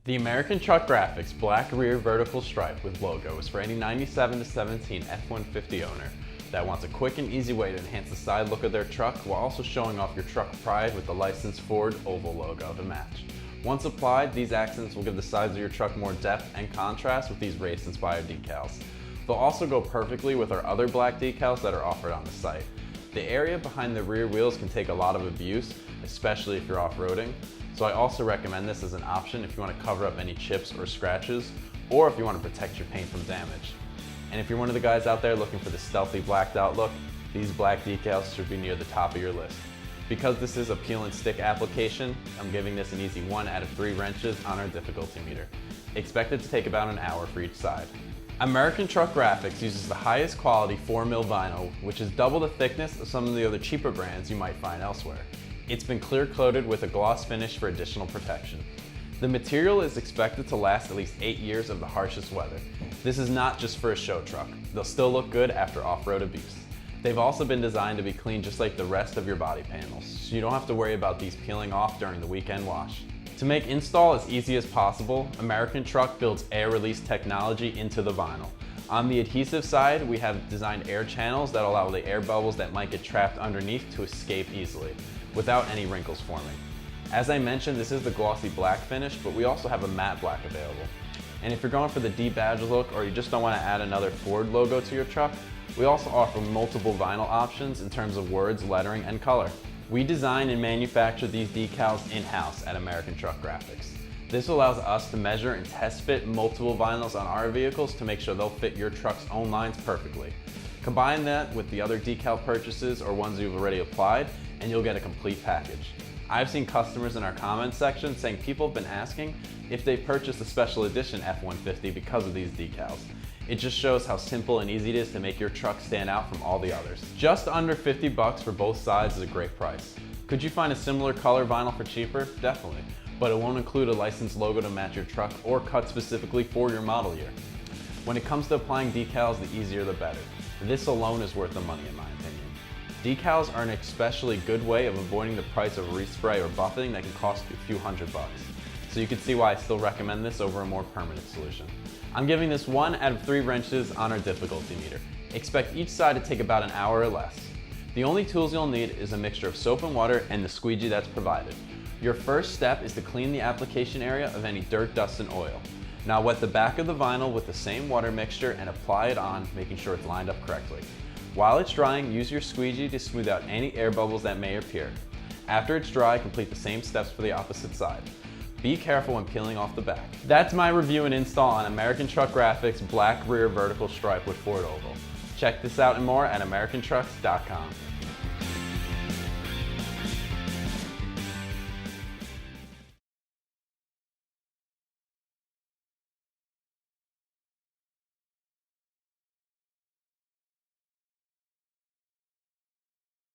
The American Truck Graphics black rear vertical stripe with logo is for any 97 to 17 F-150 owner that wants a quick and easy way to enhance the side look of their truck while also showing off your truck pride with the licensed Ford oval logo to match. Once applied, these accents will give the sides of your truck more depth and contrast with these race-inspired decals. They'll also go perfectly with our other black decals that are offered on the site. The area behind the rear wheels can take a lot of abuse, especially if you're off-roading, so I also recommend this as an option if you want to cover up any chips or scratches, or if you want to protect your paint from damage. And if you're one of the guys out there looking for the stealthy blacked out look, these black decals should be near the top of your list. Because this is a peel and stick application, I'm giving this an easy 1 out of 3 wrenches on our difficulty meter. Expect it to take about an hour for each side. American Truck Graphics uses the highest quality 4mm vinyl, which is double the thickness of some of the other cheaper brands you might find elsewhere. It's been clear coated with a gloss finish for additional protection. The material is expected to last at least 8 years of the harshest weather. This is not just for a show truck. They'll still look good after off-road abuse. They've also been designed to be clean just like the rest of your body panels, so you don't have to worry about these peeling off during the weekend wash. To make install as easy as possible, American Truck builds air release technology into the vinyl. On the adhesive side, we have designed air channels that allow the air bubbles that might get trapped underneath to escape easily, without any wrinkles forming. As I mentioned, this is the glossy black finish, but we also have a matte black available. And if you're going for the D-badge look or you just don't want to add another Ford logo to your truck, we also offer multiple vinyl options in terms of words, lettering, and color. We design and manufacture these decals in-house at American Truck Graphics. This allows us to measure and test fit multiple vinyls on our vehicles to make sure they'll fit your truck's own lines perfectly. Combine that with the other decal purchases or ones you've already applied, and you'll get a complete package. I've seen customers in our comments section saying people have been asking if they've purchased a special edition F-150 because of these decals. It just shows how simple and easy it is to make your truck stand out from all the others. Just under 50 bucks for both sides is a great price. Could you find a similar color vinyl for cheaper? Definitely, but it won't include a licensed logo to match your truck or cut specifically for your model year. When it comes to applying decals, the easier the better. This alone is worth the money in my opinion. Decals are an especially good way of avoiding the price of respray or buffing that can cost you a few $100. So you can see why I still recommend this over a more permanent solution. I'm giving this 1 out of 3 wrenches on our difficulty meter. Expect each side to take about an hour or less. The only tools you'll need is a mixture of soap and water and the squeegee that's provided. Your first step is to clean the application area of any dirt, dust, and oil. Now wet the back of the vinyl with the same water mixture and apply it on, making sure it's lined up correctly. While it's drying, use your squeegee to smooth out any air bubbles that may appear. After it's dry, complete the same steps for the opposite side. Be careful when peeling off the back. That's my review and install on American Truck Graphics black rear vertical stripe with Ford oval. Check this out and more at AmericanTrucks.com.